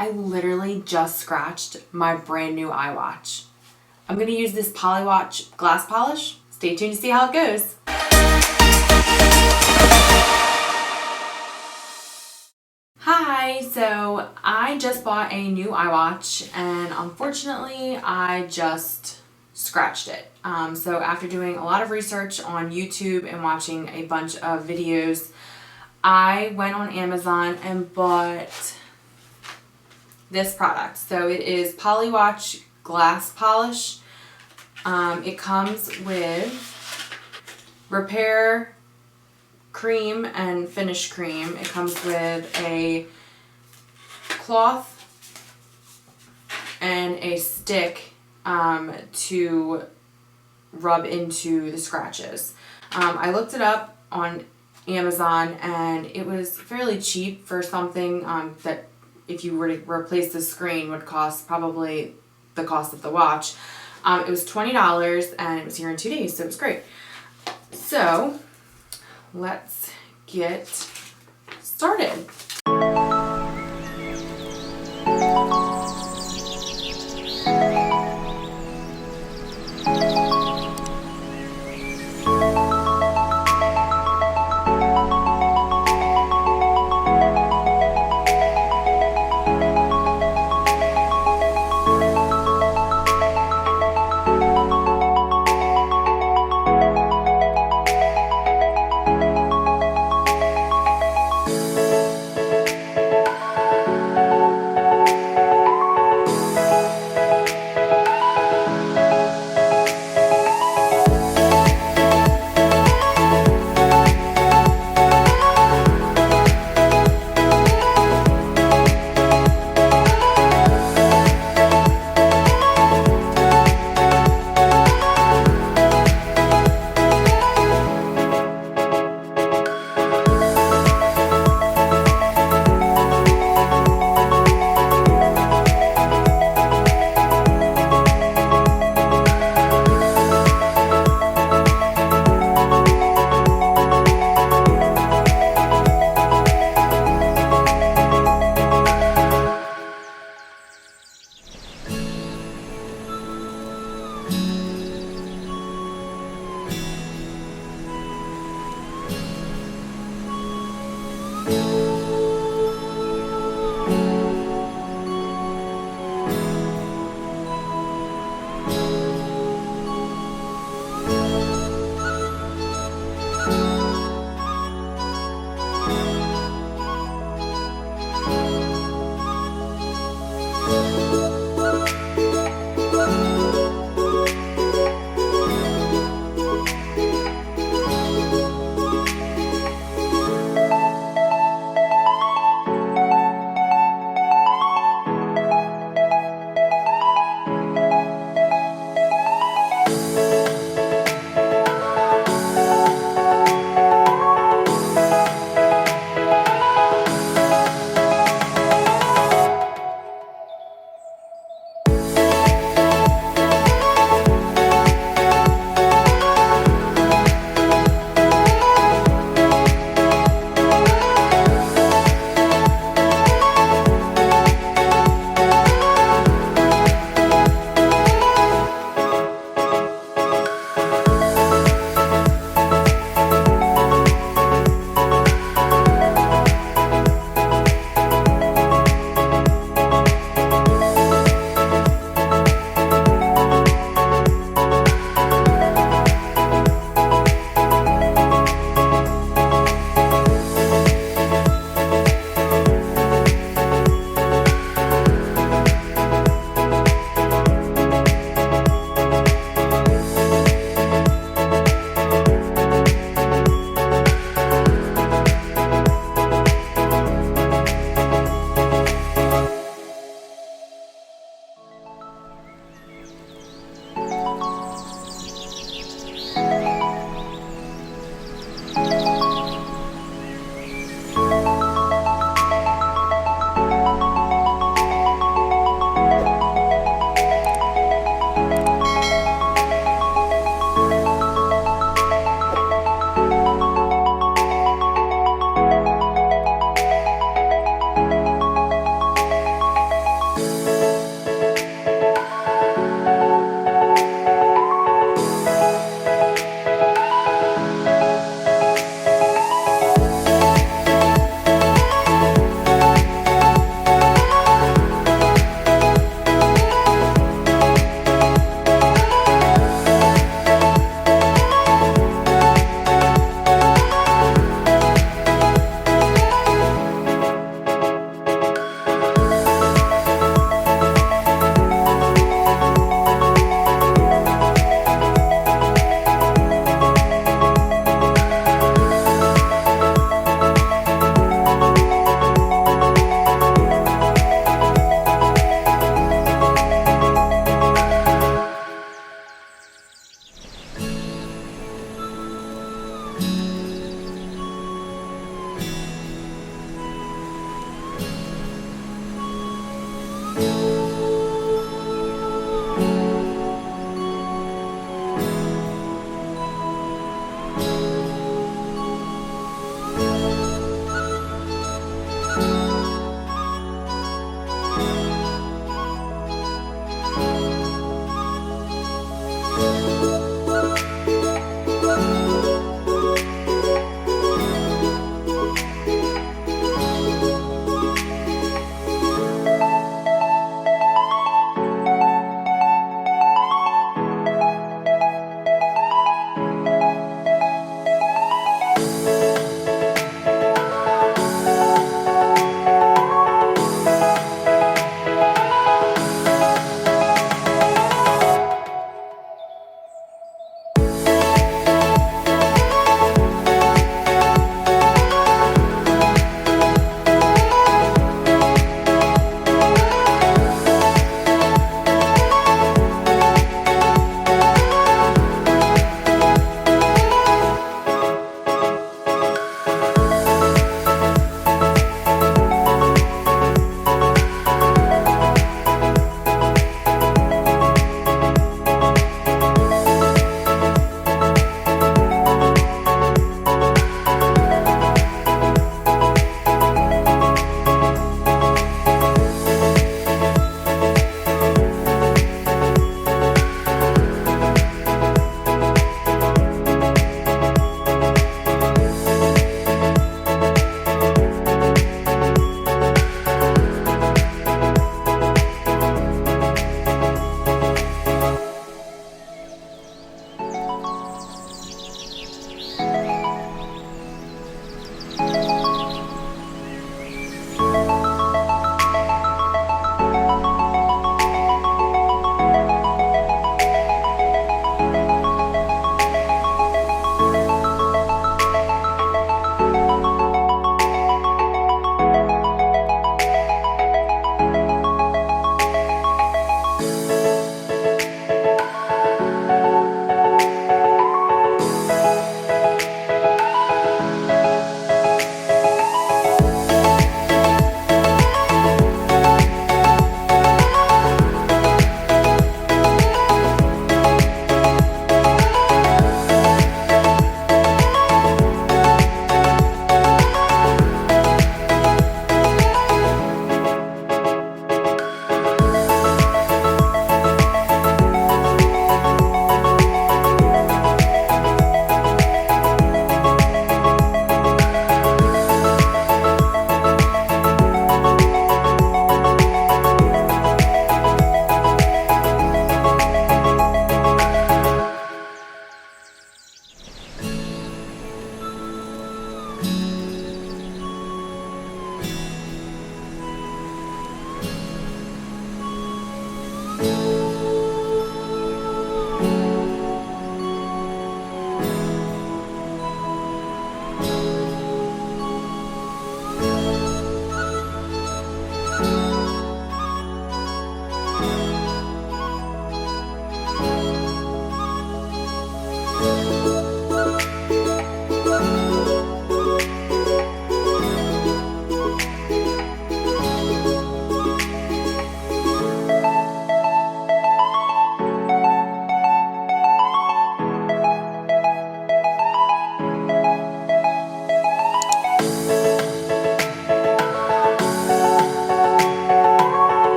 I literally just scratched my brand new iWatch. I'm going to use this Polywatch glass polish. Stay tuned to see how it goes. Hi, so I just bought a new iWatch and unfortunately I just scratched it. So after doing a lot of research on YouTube and watching a bunch of videos, I went on Amazon and bought this product. So it is Polywatch glass polish. It comes with repair cream and finish cream. It comes with a cloth and a stick to rub into the scratches. I looked it up on Amazon and it was fairly cheap for something that if you were to replace the screen would cost probably the cost of the watch. It was $20 and it was here in 2 days, so it was great. So let's get started.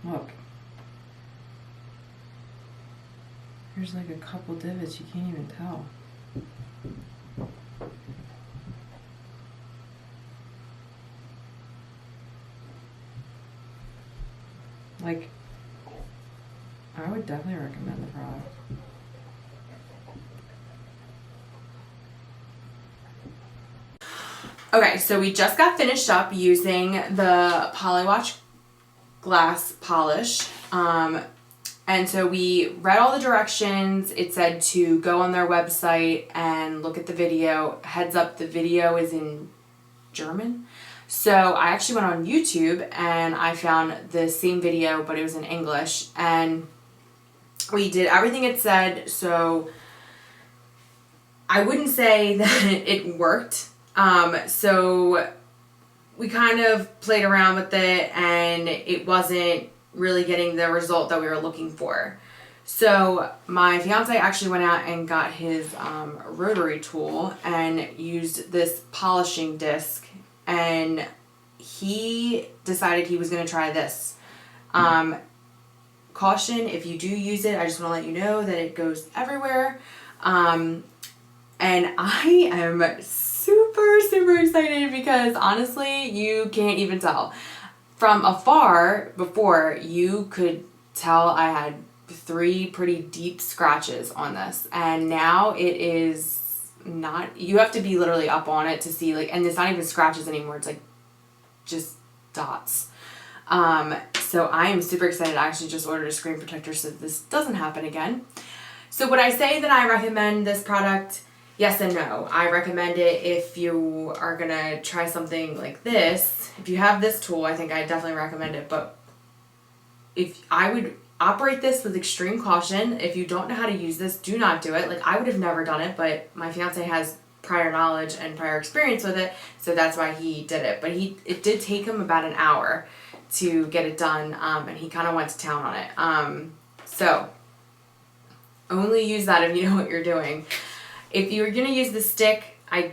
Look. There's like a couple divots, you can't even tell. Like, I would definitely recommend the product. Okay, so we just got finished up using the Polywatch glass polish. And so we read all the directions. It said to go on their website and look at the video. Heads up, the video is in German. So I actually went on YouTube and I found the same video, but it was in English. And we did everything it said. So I wouldn't say that it worked. So we kind of played around with it and it wasn't really getting the result that we were looking for. So my fiance actually went out and got his rotary tool and used this polishing disc, and he decided he was going to try this. Caution, if you do use it, I just want to let you know that it goes everywhere. And I am super excited because honestly, you can't even tell. From afar, before, you could tell I had 3 pretty deep scratches on this, and now it is not. You have to be literally up on it to see, like, and it's not even scratches anymore. It's like just dots. So I am super excited. I actually just ordered a screen protector so this doesn't happen again. So would I say that I recommend this product? Yes and no. I recommend it if you are going to try something like this. If you have this tool, I think I definitely recommend it. But if I would operate this with extreme caution. If you don't know how to use this, do not do it. Like, I would have never done it, but my fiance has prior knowledge and prior experience with it, so that's why he did it. But it did take him about an hour to get it done, and he kind of went to town on it. So only use that if you know what you're doing. If you're going to use the stick, I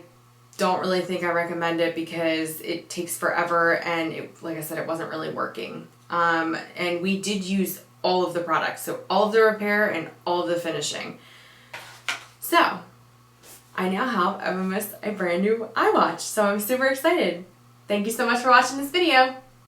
don't really think I recommend it because it takes forever, and it, like I said, it wasn't really working. And we did use all of the products, so all of the repair and all of the finishing. So I now have almost a brand new iWatch, so I'm super excited. Thank you so much for watching this video.